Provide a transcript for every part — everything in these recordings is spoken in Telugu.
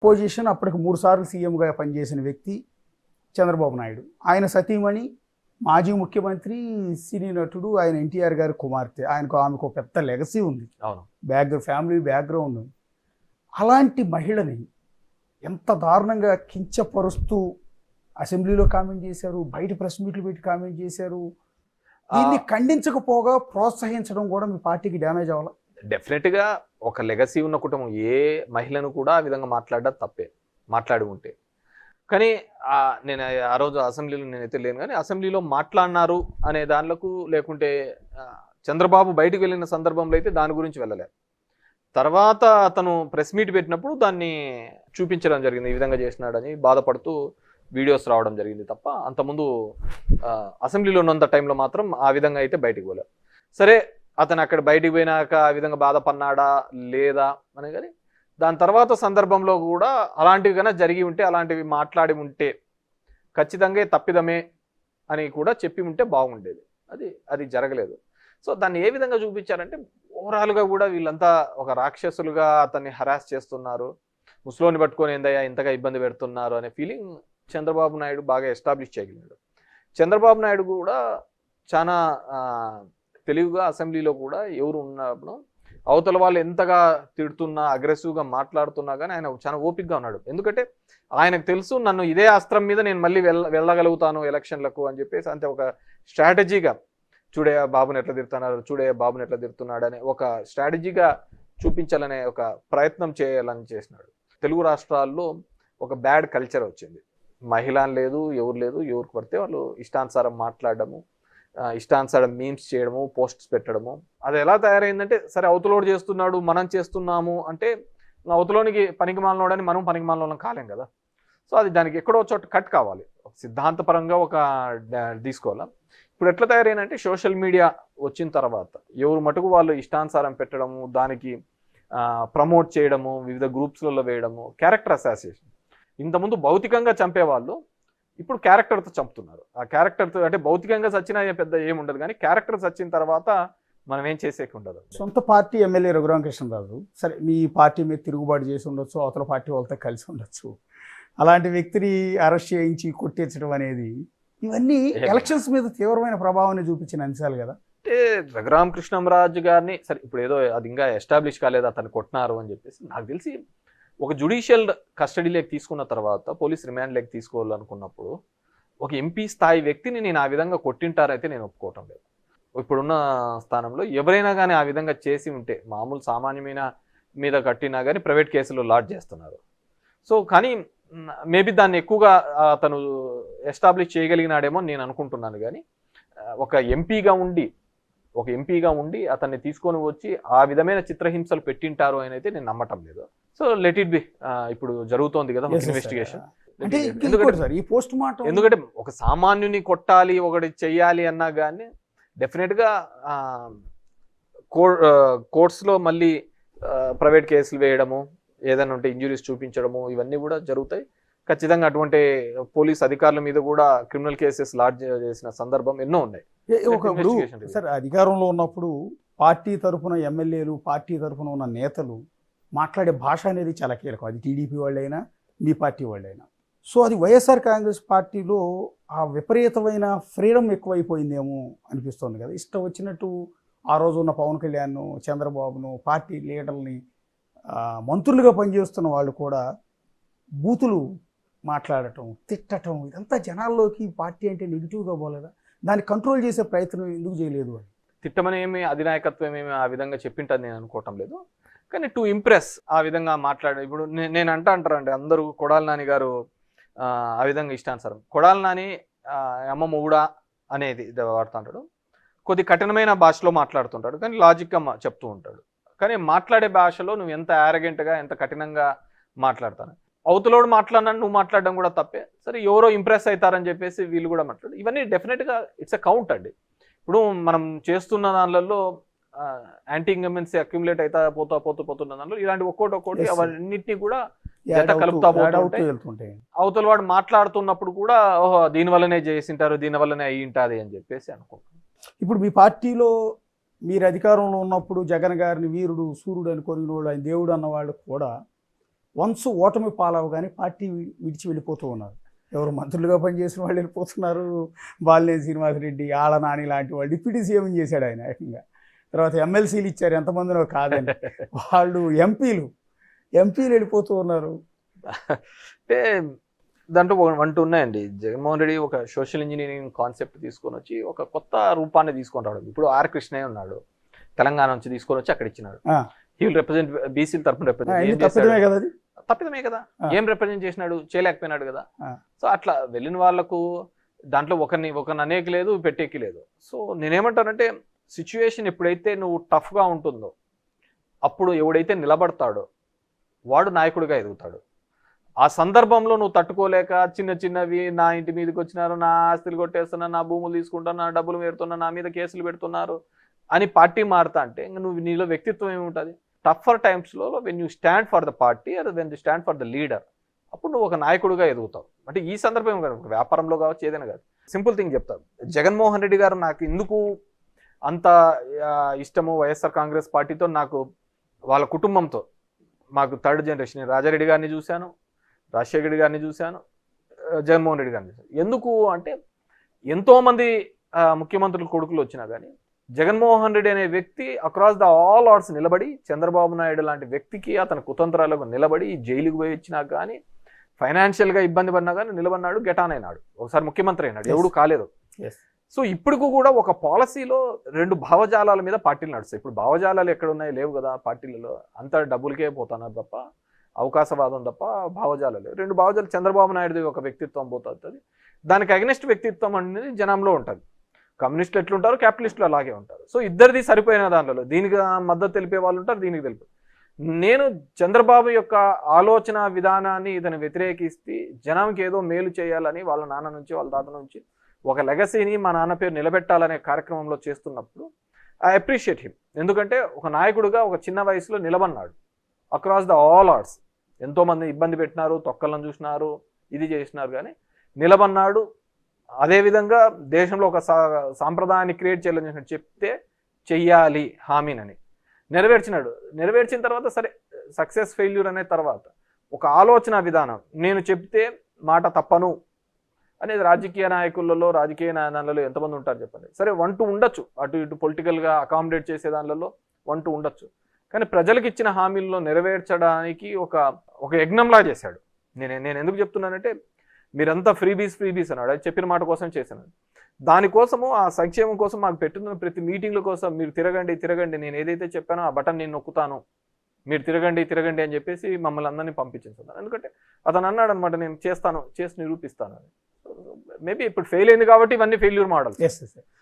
పొజిషన్ అప్పటికి 3 సార్లు సీఎంగా పనిచేసిన వ్యక్తి చంద్రబాబు నాయుడు. ఆయన సతీమణి మాజీ ముఖ్యమంత్రి, సినీ నటుడు, ఆయన ఎన్టీఆర్ గారి కుమార్తె. ఆమెకు ఒక పెద్ద లెగసీ ఉంది, ఫ్యామిలీ బ్యాక్గ్రౌండ్ ఉంది. అలాంటి మహిళని ఎంత దారుణంగా కించపరుస్తూ అసెంబ్లీలో కామెంట్ చేశారు, బయట ప్రెస్ మీట్లు పెట్టి కామెంట్ చేశారు. దీన్ని ఖండించకపోగా ప్రోత్సహించడం కూడా మీ పార్టీకి డ్యామేజ్ అవ్వాలి. డెఫినెట్గా ఒక లెగసీ ఉన్న కుటుంబం ఏ మహిళను కూడా ఆ విధంగా మాట్లాడడం తప్పే, మాట్లాడి ఉంటే. కానీ నేను ఆ రోజు అసెంబ్లీలో నేనైతే లేను, కానీ అసెంబ్లీలో మాట్లాడినారు అనే దానిలకు, లేకుంటే చంద్రబాబు బయటకు వెళ్ళిన సందర్భంలో అయితే దాని గురించి వెళ్ళలేదు. తర్వాత అతను ప్రెస్ మీట్ పెట్టినప్పుడు దాన్ని చూపించడం జరిగింది, ఈ విధంగా చేసినాడని బాధపడుతూ వీడియోస్ రావడం జరిగింది తప్ప, అంతకుముందు అసెంబ్లీలో ఉన్నంత టైంలో మాత్రం ఆ విధంగా అయితే బయటికి పోలేదు. సరే, అతను అక్కడ బయటికి పోయినాక ఆ విధంగా బాధపడినాడా లేదా అని, కానీ దాని తర్వాత సందర్భంలో కూడా అలాంటివి కన్నా జరిగి ఉంటే, అలాంటివి మాట్లాడి ఉంటే ఖచ్చితంగా తప్పిదమే అని కూడా చెప్పి ఉంటే బాగుండేది. అది జరగలేదు. సో దాన్ని ఏ విధంగా చూపించారంటే, ఓవరాల్గా కూడా వీళ్ళంతా ఒక రాక్షసులుగా అతన్ని హరాస్ చేస్తున్నారు, ముసలోని పట్టుకొని ఏందయ్యా ఇంతగా ఇబ్బంది పెడుతున్నారు అనే ఫీలింగ్ చంద్రబాబు నాయుడు బాగా ఎస్టాబ్లిష్ చేయగలిగాడు. చంద్రబాబు నాయుడు కూడా చాలా తెలివిగా అసెంబ్లీలో కూడా ఎవరు ఉన్నప్పుడు అవతల వాళ్ళు ఎంతగా తిడుతున్నా, అగ్రెసివ్గా మాట్లాడుతున్నా కానీ ఆయన చాలా ఓపిక్గా ఉన్నాడు. ఎందుకంటే ఆయనకు తెలుసు, నన్ను ఇదే అస్త్రం మీద నేను మళ్ళీ వెళ్ళగలుగుతాను ఎలక్షన్లకు అని చెప్పేసి, అంతే ఒక స్ట్రాటజీగా చూడే బాబుని ఎట్లా తిడుతున్నారు, చూడే బాబుని ఎట్లా తిడుతున్నాడు అనే ఒక స్ట్రాటజీగా చూపించాలనే ఒక ప్రయత్నం చేయాలని చేసినాడు. తెలుగు రాష్ట్రాల్లో ఒక బ్యాడ్ కల్చర్ వచ్చింది. మహిళ లేదు, ఎవరు లేదు, ఎవరికి పడితే వాళ్ళు ఇష్టానుసారం మాట్లాడడము, ఇష్టానుసారం మీమ్స్ చేయడము, పోస్ట్స్ పెట్టడము. అది ఎలా తయారైందంటే, సరే అవతలోడు చేస్తున్నాడు మనం చేస్తున్నాము అంటే అవతలోనికి పనికి మాలినోడని మనం పనికి మాలినోళ్ళం కాలేం కదా. సో అది దానికి ఎక్కడో చోట కట్ కావాలి, సిద్ధాంతపరంగా ఒక తీసుకోవాలా. ఇప్పుడు ఎట్లా తయారైందంటే, సోషల్ మీడియా వచ్చిన తర్వాత ఎవరు మటుకు వాళ్ళు ఇష్టానుసారం పెట్టడము, దానికి ప్రమోట్ చేయడము, వివిధ గ్రూప్స్లలో వేయడము, క్యారెక్టర్ అసాసియేషన్. ఇంతకుముందు భౌతికంగా చంపేవాళ్ళు ఇప్పుడు క్యారెక్టర్తో చంపుతున్నారు. ఆ క్యారెక్టర్తో అంటే భౌతికంగా చచ్చినా పెద్ద ఏముండదు, కానీ క్యారెక్టర్ చచ్చిన తర్వాత మనం ఏం చేసేకి ఉండదు. సొంత పార్టీ ఎమ్మెల్యే రఘురామకృష్ణరాజు, సరే మీ పార్టీ మీద తిరుగుబాటు చేసి ఉండొచ్చు, అవతల పార్టీ వాళ్ళతో కలిసి ఉండొచ్చు, అలాంటి వ్యక్తిని అరెస్ట్ చేయించి కొట్టించడం అనేది, ఇవన్నీ ఎలక్షన్స్ మీద తీవ్రమైన ప్రభావాన్ని చూపించిన అంశాలు కదా. అంటే రఘురామకృష్ణరాజు గారిని సరే ఇప్పుడు ఏదో అది ఇంకా ఎస్టాబ్లిష్ కాలేదు అతను కొట్టినారు అని చెప్పేసి, నాకు తెలిసి ఒక జ్యుడిషియల్ కస్టడీలోకి తీసుకున్న తర్వాత పోలీస్ రిమాండ్లోకి తీసుకోవాలనుకున్నప్పుడు ఒక ఎంపీ స్థాయి వ్యక్తిని నేను ఆ విధంగా కొట్టింటారైతే నేను ఒప్పుకోవటం లేదు. ఇప్పుడున్న స్థానంలో ఎవరైనా కానీ ఆ విధంగా చేసి ఉంటే, మామూలు సామాన్యమైన మీద కట్టినా కానీ ప్రైవేట్ కేసులో లాడ్జ్ చేస్తున్నారు. సో కానీ మేబీ దాన్ని ఎక్కువగా అతను ఎస్టాబ్లిష్ చేయగలిగినాడేమో నేను అనుకుంటున్నాను. కానీ ఒక ఎంపీగా ఉండి అతన్ని తీసుకొని వచ్చి ఆ విధమైన చిత్రహింసలు పెట్టింటారు అని అయితే నేను నమ్మటం లేదు. So let it be. ఇప్పుడు జరుగుతోంది కదా ఇన్వెస్టిగేషన్. ఎందుకంటే ఒక సామాన్యుని కొట్టాలి, ఒకటి చెయ్యాలి అన్నా కానీ డెఫినెట్గా కోర్ట్స్లో మళ్ళీ ప్రైవేట్ కేసులు వేయడము, ఏదైనా ఉంటే ఇంజురీస్ చూపించడము, ఇవన్నీ కూడా జరుగుతాయి ఖచ్చితంగా. అటువంటి పోలీస్ అధికారుల మీద కూడా క్రిమినల్ కేసెస్ లాడ్జ్ చేసిన సందర్భం ఎన్నో ఉన్నాయి. సార్, అధికారంలో ఉన్నప్పుడు పార్టీ తరఫున ఎమ్మెల్యేలు, పార్టీ తరఫున ఉన్న నేతలు మాట్లాడే భాష అనేది చాలా కీలకం. అది టీడీపీ వాళ్ళైనా మీ పార్టీ వాళ్ళైనా. సో అది వైఎస్ఆర్ కాంగ్రెస్ పార్టీలో ఆ విపరీతమైన ఫ్రీడమ్ ఎక్కువైపోయిందేమో అనిపిస్తుంది కదా. ఇష్టం వచ్చినట్టు ఆ రోజు ఉన్న పవన్ కళ్యాణ్, చంద్రబాబును, పార్టీ లీడర్ని, మంత్రులుగా పనిచేస్తున్న వాళ్ళు కూడా బూతులు మాట్లాడటం, తిట్టడం, ఇదంతా జనాల్లోకి పార్టీ అంటే నెగిటివ్గా పోలేదా? దాన్ని కంట్రోల్ చేసే ప్రయత్నం ఎందుకు చేయలేదు అని? తిట్టమని ఏమి అధినాయకత్వం ఏమి ఆ విధంగా చెప్పింటది నేను అనుకోవటం లేదు. కానీ టు ఇంప్రెస్ ఆ విధంగా మాట్లాడే, ఇప్పుడు నేను అంటారండి అందరూ కొడాలి నాని గారు ఆ విధంగా ఇష్టానుసారం, కొడాలి నాని అమ్మ మొగుడా అనేది వాడుతుంటాడు, కొద్ది కఠినమైన భాషలో మాట్లాడుతుంటాడు, కానీ లాజిక్గా చెప్తూ ఉంటాడు. కానీ మాట్లాడే భాషలో నువ్వు ఎంత యారగెంట్గా, ఎంత కఠినంగా మాట్లాడతాను, అవతలోడు మాట్లాడినా నువ్వు మాట్లాడడం కూడా తప్పే. సరే, ఎవరో ఇంప్రెస్ అవుతారని చెప్పేసి వీళ్ళు కూడా మాట్లాడు, ఇవన్నీ డెఫినెట్గా ఇట్స్ ఎ కౌంట్ అండి. ఇప్పుడు మనం చేస్తున్న దానిలలో యాంటీ ఇన్కంబెన్సీ అక్యుములేట్ అవుతా పోతున్న దానిలో ఇలాంటి ఒక్కోటి అవన్నిటినీ కూడా జత కలుపుతా పోతుంటాయి. అవతల వాడు మాట్లాడుతున్నప్పుడు కూడా ఓహో దీనివల్లనే చేసింటారు, దీనివల్లనే అయ్యి ఉంటుంది అని చెప్పేసి అనుకుంటున్నాను. ఇప్పుడు మీ పార్టీలో మీరు అధికారంలో ఉన్నప్పుడు జగన్ గారిని వీరుడు, సూర్యుడు అని కొరిగిన వాళ్ళు, ఆయన దేవుడు అన్న వాళ్ళు కూడా వన్స్ ఓటమి పాలవగానే పార్టీ విడిచి వెళ్ళిపోతూ ఉన్నారు. ఎవరు మంత్రులుగా పనిచేసిన వాళ్ళు వెళ్ళిపోతున్నారు. బాలినేని శ్రీనివాసరెడ్డి, ఆళ్ళ నాని లాంటి వాళ్ళు డిప్యూటీ సీఎం చేశాడు ఆయన ఏకంగా. తర్వాత ఎమ్మెల్సీలు ఇచ్చారు ఎంతమందినో కాదని. వాళ్ళు ఎంపీలు వెళ్ళిపోతూ ఉన్నారు. అంటే దాంట్లో వంటూ ఉన్నాయండి. జగన్మోహన్ రెడ్డి ఒక సోషల్ ఇంజనీరింగ్ కాన్సెప్ట్ తీసుకొని వచ్చి ఒక కొత్త రూపాన్ని తీసుకొని రావడం. ఇప్పుడు ఆర్ కృష్ణయ్య ఉన్నాడు, తెలంగాణ నుంచి తీసుకొని వచ్చి అక్కడ ఇచ్చినాడు. హీ విల్ రిప్రజెంట్ బీసీల తరఫున రిప్రజెంట్. తప్పిదమే కదా, ఏం రిప్రజెంట్ చేసినాడు, చేయలేకపోయినాడు కదా. సో అట్లా వెళ్ళిన వాళ్ళకు దాంట్లో ఒకరిని అనేక లేదు, పెట్టేకి లేదు. సో నేనేమంటానంటే సిచ్యువేషన్ ఎప్పుడైతే నువ్వు టఫ్గా ఉంటుందో అప్పుడు ఎవడైతే నిలబడతాడో వాడు నాయకుడిగా ఎదుగుతాడు. ఆ సందర్భంలో నువ్వు తట్టుకోలేక చిన్నవి నా ఇంటి మీదకి వచ్చినారు, నా ఆస్తులు కొట్టేస్తున్నా, నా భూములు తీసుకుంటున్నా, నా డబ్బులు పెడుతున్నా, నా మీద కేసులు పెడుతున్నారు అని పార్టీ మారుతా అంటే ఇంకా నువ్వు నీలో వ్యక్తిత్వం ఏముంటుంది? టఫర్ టైమ్స్లో when you stand for the party or when you stand for the leader, అప్పుడు నువ్వు ఒక నాయకుడిగా ఎదుగుతావు. అంటే ఈ సందర్భం కాదు, వ్యాపారంలో కావచ్చు, ఏదైనా కాదు. సింపుల్ థింగ్ చెప్తాను. జగన్మోహన్ రెడ్డి గారు నాకు ఎందుకు అంత ఇష్టము, వైఎస్ఆర్ కాంగ్రెస్ పార్టీతో, నాకు వాళ్ళ కుటుంబంతో, మాకు థర్డ్ జనరేషన్ రాజారెడ్డి గారిని చూశాను, రాజశేఖర రెడ్డి గారిని చూశాను, జగన్మోహన్ రెడ్డి గారిని చూశాను. ఎందుకు అంటే ఎంతోమంది ముఖ్యమంత్రుల కొడుకులు వచ్చినా కానీ జగన్మోహన్ రెడ్డి అనే వ్యక్తి అక్రాస్ ద ఆల్ ఆర్డ్స్ నిలబడి, చంద్రబాబు నాయుడు లాంటి వ్యక్తికి అతని కుతంత్రాలకు నిలబడి, జైలుకు పోయి వచ్చినా కానీ, ఫైనాన్షియల్గా ఇబ్బంది పడినా కానీ నిలబడినాడు, గెటాన్ అయినాడు, ఒకసారి ముఖ్యమంత్రి అయినాడు, ఎవడు కాలేదు. సో ఇప్పటికు కూడా ఒక పాలసీలో రెండు భావజాలాల మీద పార్టీలు నడుస్తాయి. ఇప్పుడు భావజాలాలు ఎక్కడ ఉన్నాయి? లేవు కదా పార్టీలలో. అంతా డబ్బులకే పోతున్నారు తప్ప, అవకాశవాదం తప్ప భావజాలాలు. రెండు భావజాలు, చంద్రబాబు నాయుడుది ఒక వ్యక్తిత్వం పోతుంది, దానికి అగెనిస్ట్ వ్యక్తిత్వం అనేది జనంలో ఉంటుంది. కమ్యూనిస్టులు ఎట్లుంటారు, క్యాపిటలిస్టులు అలాగే ఉంటారు. సో ఇద్దరిది సరిపోయిన దాంట్లో దీనికి మద్దతు తెలిపే వాళ్ళు ఉంటారు, దీనికి తెలిపే. నేను చంద్రబాబు యొక్క ఆలోచన విధానాన్ని ఇతను వ్యతిరేకిస్తే జనానికి ఏదో మేలు చేయాలని వాళ్ళ నాన్న నుంచి, వాళ్ళ తాత నుంచి ఒక లెగసీని మా నాన్న పేరు నిలబెట్టాలనే కార్యక్రమంలో చేస్తున్నప్పుడు ఐ అప్రిషియేట్ హిమ్. ఎందుకంటే ఒక నాయకుడిగా ఒక చిన్న వయసులో నిలబడినాడు అక్రాస్ ద ఆల్ ఆర్ట్స్. ఎంతోమంది ఇబ్బంది పెట్టినారు, తొక్కలను చూసినారు, ఇది చేసినారు, కానీ నిలబడినాడు. అదేవిధంగా దేశంలో ఒక సాంప్రదాయాన్ని క్రియేట్ చేయాలని చెప్తే చెయ్యాలి హామీనని నెరవేర్చినాడు. నెరవేర్చిన తర్వాత సరే సక్సెస్ ఫెయిల్యూర్ అనే తర్వాత ఒక ఆలోచన విధానం, నేను చెప్తే మాట తప్పను అనేది రాజకీయ నాయకులలో, రాజకీయ నాయకులలో ఎంతమంది ఉంటారు చెప్పండి. సరే 1-2 ఉండొచ్చు, అటు ఇటు పొలిటికల్గా అకామిడేట్ చేసే దానిలో 1-2 ఉండొచ్చు, కానీ ప్రజలకు ఇచ్చిన హామీల్లో నెరవేర్చడానికి ఒక యజ్ఞంలా చేశాడు. నేను ఎందుకు చెప్తున్నానంటే మీరంతా ఫ్రీబీస్ అన్నాడు, అది చెప్పిన మాట కోసం చేశాను. దానికోసము ఆ సంక్షేమం కోసం మాకు పెట్టున్న ప్రతి మీటింగ్ల కోసం మీరు తిరగండి, నేను ఏదైతే చెప్పానో ఆ బటన్ నేను నొక్కుతాను, మీరు తిరగండి అని చెప్పేసి మమ్మల్ని అందరినీ పంపించేస్తాను. ఎందుకంటే అతను అన్నాడు అనమాట, నేను చేసి నిరూపిస్తాను అని. మేబీ ఇప్పుడు ఫెయిల్ అయింది కాబట్టి ఇవన్నీ ఫెయిల్యూర్ మోడల్స్.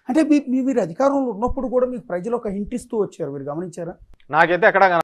అంటే మీరు అధికారంలో ఉన్నప్పుడు కూడా మీకు ప్రజలు ఒక హింట్ ఇస్తూ వచ్చారు, మీరు గమనించారా? నాకైతే ఎక్కడ